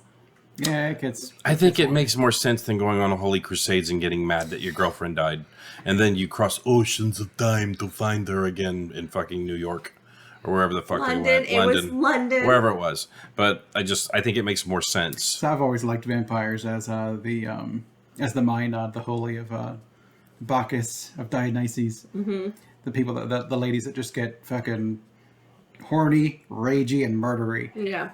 Yeah, it gets... I think it makes more sense than going on a holy crusades and getting mad that your girlfriend died. And then you cross oceans of time to find her again in fucking New York. Or wherever the fuck London, they went. it was London. Wherever it was. But I think it makes more sense. So I've always liked vampires as the Maenad, the holy of Bacchus, of Dionysus. Mm-hmm. The people, the ladies that just get fucking horny, ragey, and murdery. Yeah.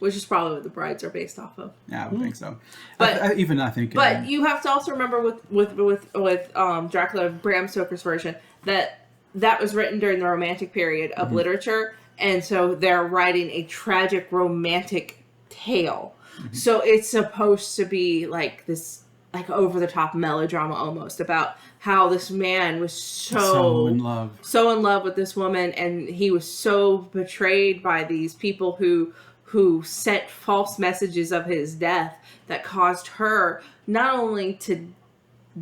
Which is probably what the brides are based off of. Yeah, I would think so. But- I think... But you have to also remember with Dracula, Bram Stoker's version, that was written during the Romantic period of literature, and so they're writing a tragic romantic tale. Mm-hmm. So it's supposed to be like this, like over the top melodrama almost, about how this man was so in love with this woman, and he was so betrayed by these people who sent false messages of his death that caused her not only to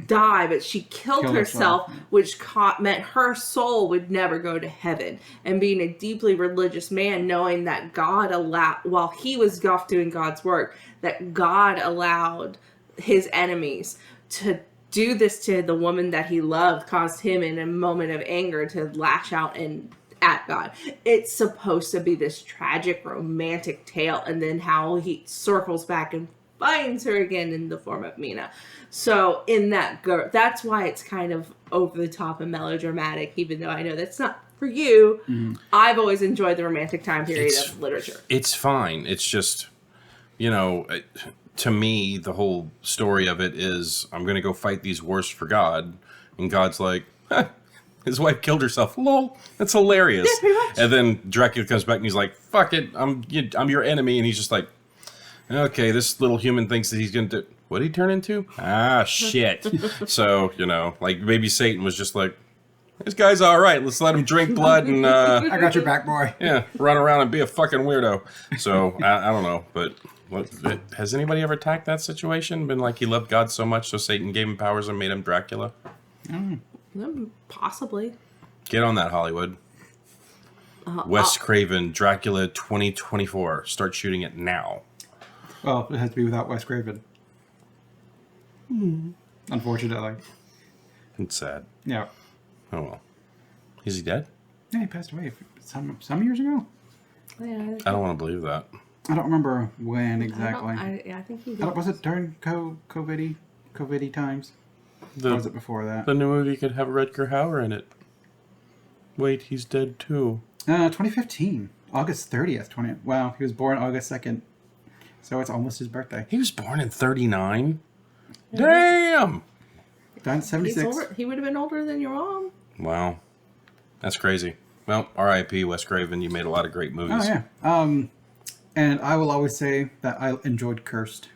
die, but she killed herself, which meant her soul would never go to heaven. And being a deeply religious man, knowing that God allowed, while he was off doing God's work, that God allowed his enemies to do this to the woman that he loved, caused him in a moment of anger to lash out at God. It's supposed to be this tragic romantic tale, and then how he circles back and finds her again in the form of Mina. So in that's why it's kind of over the top and melodramatic, even though I know that's not for you. Mm-hmm. I've always enjoyed the romantic time period of literature. It's fine. It's just, to me, the whole story of it is, I'm going to go fight these wars for God. And God's like, his wife killed herself. Lol. That's hilarious. Yeah, pretty much. And then Dracula comes back and he's like, fuck it. I'm your enemy. And he's just like, okay, this little human thinks that he's going to... What did he turn into? Ah, shit. So, like, maybe Satan was just like, This guy's all right. Let's let him drink blood and I got your back, boy. yeah, run around and be a fucking weirdo. So I don't know, but has anybody ever attacked that situation? Been like he loved God so much, so Satan gave him powers and made him Dracula? Possibly. Get on that, Hollywood. Wes Craven, Dracula 2024. Start shooting it now. Well, it has to be without Wes Craven. Unfortunately. It's sad. Yeah. Oh well. Is he dead? Yeah, he passed away some years ago. Yeah, I don't want to believe that. I don't remember when exactly. I think he did. Was it during COVID times? Or was it before that? The new movie could have Rutger Hauer in it. Wait, he's dead too. 2015. August 30th. Wow, he was born August 2nd. So it's almost his birthday. He was born in 39? Damn! Died at 76. He would have been older than your mom. Wow. That's crazy. Well, R.I.P. Wes Craven. You made a lot of great movies. Oh, yeah. And I will always say that I enjoyed Cursed.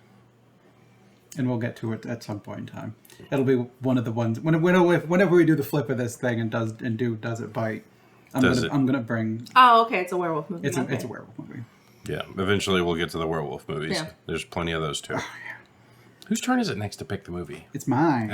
And we'll get to it at some point in time. It'll be one of the ones whenever we do the flip of this thing and does it bite. I'm gonna bring. Oh, okay. It's a werewolf movie. It's a werewolf movie. Yeah, eventually we'll get to the werewolf movies. Yeah. There's plenty of those too. Whose turn is it next to pick the movie? It's mine.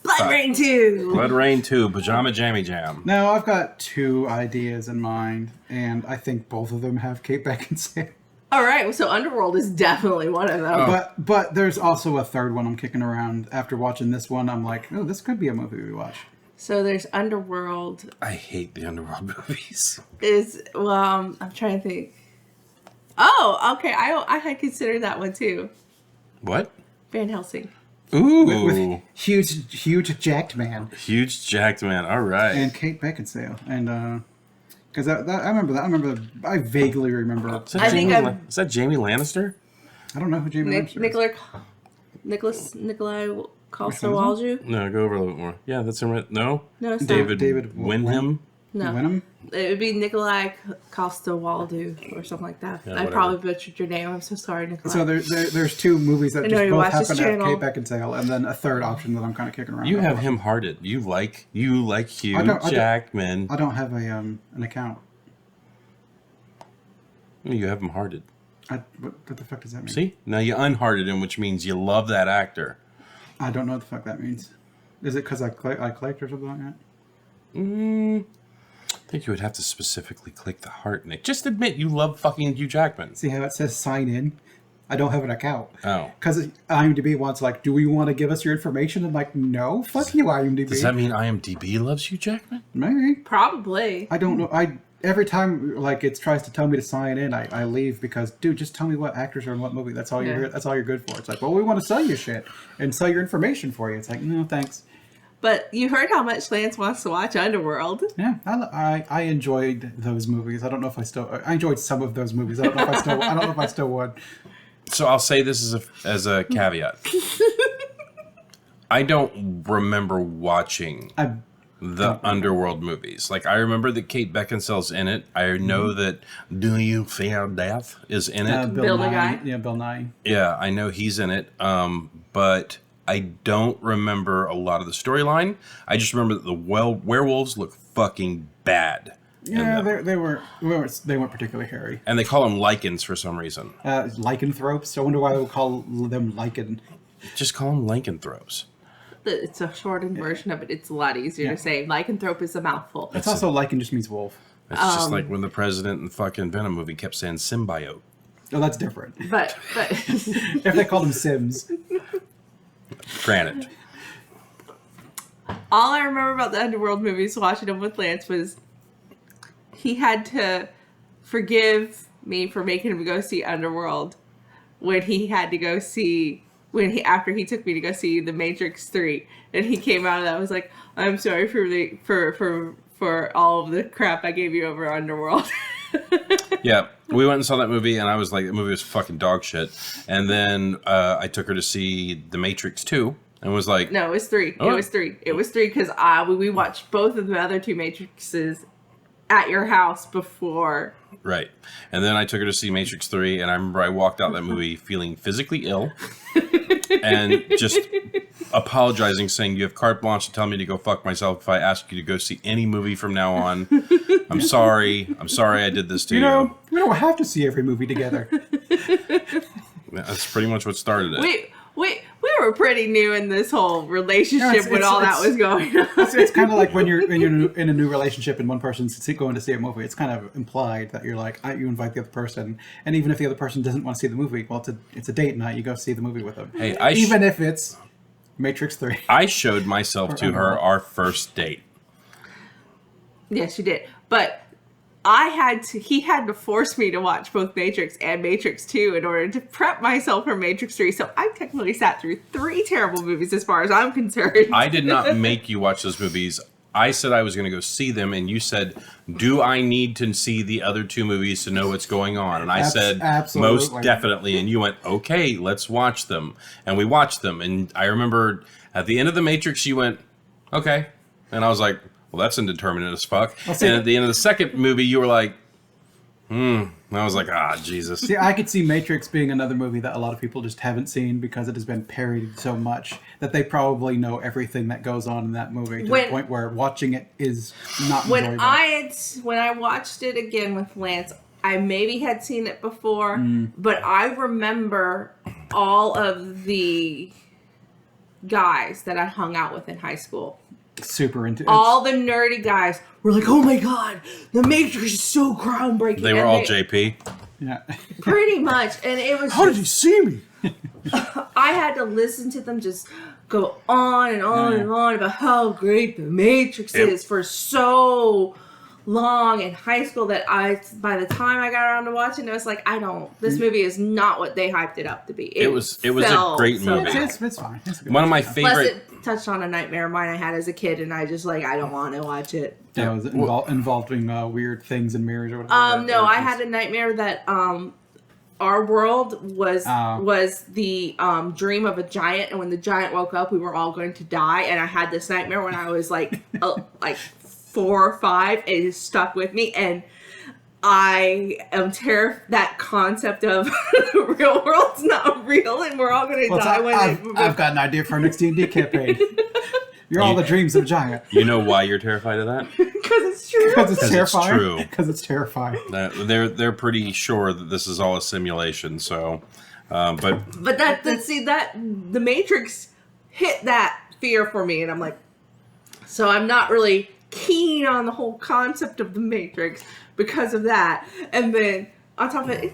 Blood Rain 2. Blood Rain 2, Pajama Jammy Jam. Now I've got two ideas in mind, and I think both of them have Kate Beckinsale. All right. So Underworld is definitely one of them. But there's also a third one I'm kicking around. After watching this one, I'm like, oh, this could be a movie we watch. So there's Underworld. I hate the Underworld movies. I'm trying to think. Oh, okay. I had considered that one too. What? Van Helsing. Ooh. With huge jacked man. Huge jacked man. All right. And Kate Beckinsale. And, because I remember that. I vaguely remember. Is that Jamie Lannister? I don't know who Jamie Lannister is. Nikolai Coster-Waldau. No, go over a little bit more. Yeah, that's him. No? No, it's David not. Wenham? No. Wenham? It would be Nikolai Coster-Waldau or something like that. Yeah, I whatever. probably butchered your name. I'm so sorry, Nikolai. So there's two movies that I know just you both watch this happen to have channel. Kate Beckinsale, and then a third option that I'm kind of kicking around. You have him hearted. You like Hugh Jackman. I don't have an account. You have him hearted. What the fuck does that mean? See? Now you unhearted him, which means you love that actor. I don't know what the fuck that means. Is it because I clicked or something like that? I think you would have to specifically click the heart, Nick. Just admit you love fucking Hugh Jackman. See how it says sign in? I don't have an account. Oh. Because IMDb wants do we want to give us your information? I'm like, no, fuck you, IMDb. Does that mean IMDb loves Hugh Jackman? Maybe. Probably. I don't know. Every time it tries to tell me to sign in, I leave because, dude, just tell me what actors are in what movie. That's all you're here. That's all you're good for. It's like, well, we want to sell you shit and sell your information for you. It's like, no, thanks. But you heard how much Lance wants to watch Underworld. Yeah, I enjoyed those movies. I don't know if I enjoyed some of those movies. I don't know if I still would. So I'll say this as a caveat. I don't remember watching the Underworld movies. Like, I remember that Kate Beckinsale's in it. I know that Do You Fear Death is in it. Bill Nye. Yeah, Bill Nye. Yeah, I know he's in it. But I don't remember a lot of the storyline. I just remember that the werewolves look fucking bad. Yeah, they weren't particularly hairy. And they call them lichens for some reason. Lycanthropes. I wonder why they would call them lichen. Just call them lycanthropes. It's a shortened version of it. It's a lot easier to say. Lycanthrope is a mouthful. It's also lichen just means wolf. It's just like when the president in the fucking Venom movie kept saying symbiote. Oh, that's different. But If they called them Sims. Granted. all I remember about the Underworld movies, watching them with Lance, was he had to forgive me for making him go see Underworld when he had to go see after he took me to go see The Matrix 3, and he came out of that and was like, I'm sorry for all of the crap I gave you over Underworld. Yeah, we went and saw that movie, and I was like, the movie was fucking dog shit. And then I took her to see The Matrix 2, and was like... No, it was 3. Oh. It was 3. It was 3 because we watched both of the other two Matrixes at your house before. Right. And then I took her to see Matrix 3, and I remember I walked out that movie feeling physically ill. and just apologizing, saying you have carte blanche to tell me to go fuck myself if I ask you to go see any movie from now on. I'm sorry I did this to you. You know, we don't have to see every movie together. That's pretty much what started it. We were pretty new in this whole relationship when all that was going on. It's kind of like when you're in a new relationship and one person's going to see a movie. It's kind of implied that you're like, you invite the other person, and even if the other person doesn't want to see the movie, well, it's a date night. You go see the movie with them. Hey, even if it's Matrix 3. I showed myself to her our first date. Yes, you did. But he had to force me to watch both Matrix and Matrix 2 in order to prep myself for Matrix 3. So I technically sat through 3 terrible movies as far as I'm concerned. I did not make you watch those movies. I said I was going to go see them, and you said, do I need to see the other 2 movies to know what's going on? And I said, absolutely. Most definitely. And you went, okay, let's watch them. And we watched them. And I remember at the end of The Matrix, you went, okay. And I was like, well, that's indeterminate as fuck. And at the end of the second movie, you were like, And I was like, Jesus. See, I could see Matrix being another movie that a lot of people just haven't seen because it has been parodied so much that they probably know everything that goes on in that movie to the point where watching it is not enjoyable. When I watched it again with Lance, I maybe had seen it before, but I remember all of the guys that I hung out with in high school. Super into it. All the nerdy guys were like, oh my god, the Matrix is so groundbreaking. They were all JP. Yeah. Pretty much. And it was How did you see me? I had to listen to them just go on and on and on about how great the Matrix is for so long in high school that by the time I got around to watching it, I was like, this movie is not what they hyped it up to be. It was a great movie. It's fine. It's One of my favorite. Plus it touched on a nightmare of mine I had as a kid, and I just I don't want to watch it. Yeah, it was involving weird things in mirrors or whatever. No, I had a nightmare that our world was the dream of a giant, and when the giant woke up, we were all going to die. And I had this nightmare when I was like 4 or 5. It has stuck with me, and I am terrified. That concept of the real world's not real, and we're all going to die I've got an idea for our next D&D campaign. You're all the dreams of a giant. You know why you're terrified of that? Because it's true. Because it's terrifying. It's true. Because it's terrifying. They're pretty sure that this is all a simulation. So, but the Matrix hit that fear for me, and I'm like, so I'm not really keen on the whole concept of the Matrix because of that. And then on top of it,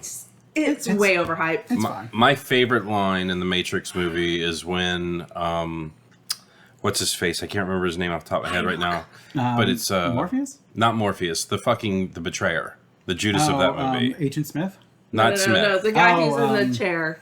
it's way overhyped. It's fine. My favorite line in the Matrix movie is when what's his face? I can't remember his name off the top of my head right now. But it's Morpheus? Not Morpheus. The betrayer. The Judas of that movie. Agent Smith? Not Smith. No, the guy who's in the chair.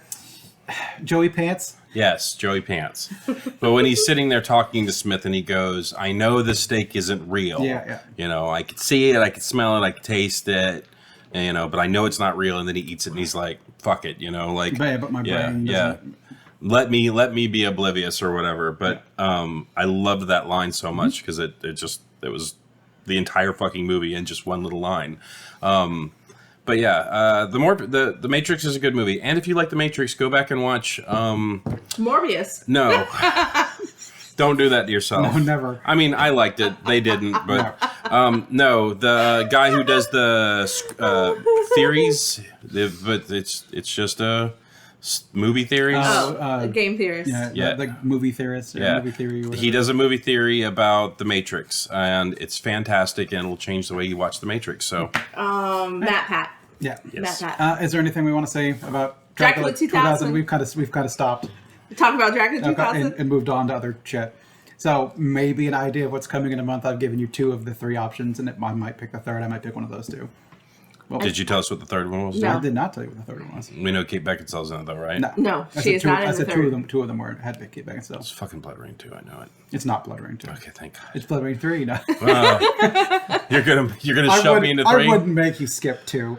Joey Pants? Yes, Joey Pants. But when he's sitting there talking to Smith and he goes, I know the steak isn't real. Yeah. You know, I could see it, I could smell it, I could taste it, and, but I know it's not real. And then he eats it and he's like, fuck it, But my brain doesn't... Let me be oblivious or whatever. But I loved that line so much because it was the entire fucking movie in just one little line. But yeah, the Matrix is a good movie, and if you like the Matrix, go back and watch Morbius. No, don't do that to yourself. No, never. I mean, I liked it; they didn't. But no, the guy who does the theories, but it's just a movie theories. Game theorist. Yeah, the movie theorist. Yeah, movie theory. He does a movie theory about the Matrix, and it's fantastic, and it'll change the way you watch the Matrix. So, Matt Pat. Yeah. Yes. Matt Pat. Is there anything we want to say about Dracula 2000? We've kind of stopped. Talk about Dracula 2000 and moved on to other shit. So maybe an idea of what's coming in a month. I've given you 2 of the 3 options, and I might pick the third. I might pick one of those 2. Well, did you tell us what the third one was? No. I did not tell you what the third one was. We know Kate Beckinsale's in it, though, right? No, she is not in the third. Two of them had to be Kate Beckinsale. It's fucking Blood Rain 2, I know it. It's not Blood Rain 2. Okay, thank God. It's Blood Rain 3. No. You're gonna shove me into 3? I wouldn't make you skip 2.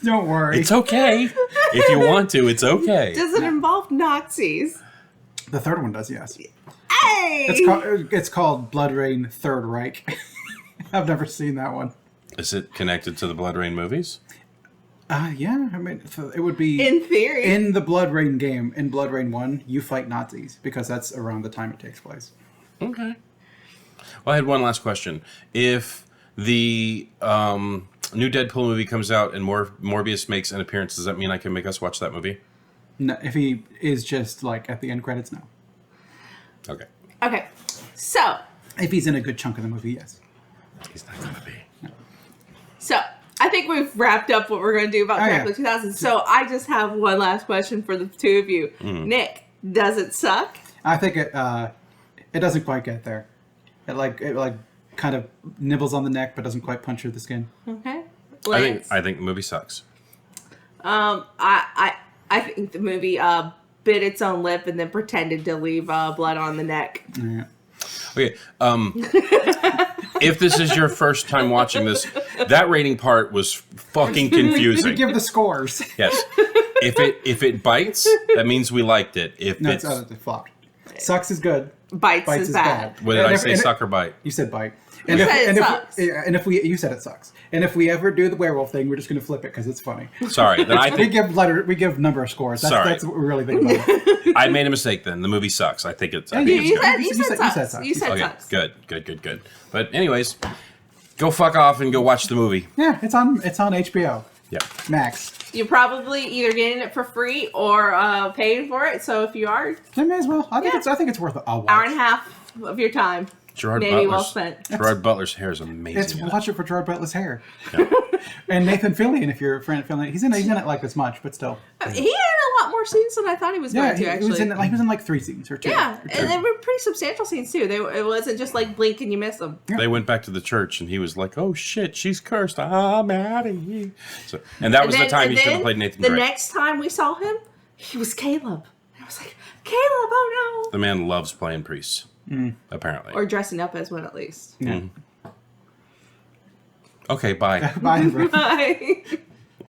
Don't worry. It's okay. If you want to, it's okay. Does it involve Nazis? The third one does, yes. Hey! It's called Blood Rain Third Reich. I've never seen that one. Is it connected to the Blood Rain movies? Yeah, I mean, it would be In theory. in the Blood Rain game. In Blood Rain 1, you fight Nazis because that's around the time it takes place. Okay. Well, I had one last question. If the new Deadpool movie comes out and Morbius makes an appearance, does that mean I can make us watch that movie? No, if he is just like at the end credits, no. Okay. Okay. So, If he's in a good chunk of the movie, yes. He's not going to be. I think we've wrapped up what we're going to do about Dracula 2000. So I just have one last question for the two of you. Nick, does it suck? I think it doesn't quite get there. It kind of nibbles on the neck, but doesn't quite punch through the skin. Okay. I think the movie sucks. I think the movie bit its own lip and then pretended to leave blood on the neck. Yeah. Okay. If this is your first time watching this, that rating part was fucking confusing. Give the scores. Yes. If it bites, that means we liked it. If No, it's it flopped. Sucks is good. Bites is bad. what did I say? Suck or bite? You said bite. You said it sucks. You said it sucks. And if we ever do the werewolf thing, we're just going to flip it because it's funny. Sorry. Then I We think give number of scores. Sorry. That's what we really think about it. I made a mistake. Then the movie sucks. I think it's. I Yeah, think You it's good. said sucks. You said Okay. sucks. Good. But anyways, go fuck off and go watch the movie. Yeah, it's on HBO Yeah. Max. You're probably either getting it for free or paying for it. So if you are, I may as well. I think it's worth a watch. hour and a half of your time. Gerard Maybe well Butler's, spent. Gerard Butler's hair is amazing. It's in it. watch it for Gerard Butler's hair. Yeah. And Nathan Fillion, if you're a fan of Fillion, he's in it like this much, but still. He had a lot more scenes than I thought he was Yeah, going to, he actually. was in like 3 scenes or 2. Yeah, or 2. and they were pretty substantial scenes, too. It wasn't just like blink and you miss them. They went back to the church and he was like, "Oh shit, she's cursed. I'm out of here." So, and that was the time he should have played Nathan Drake. The next time we saw him, he was Caleb. And I was like, Caleb, oh no. The man loves playing priests, apparently. Or dressing up as one, at least. Yeah. Okay, bye. Bye, bro. Bye.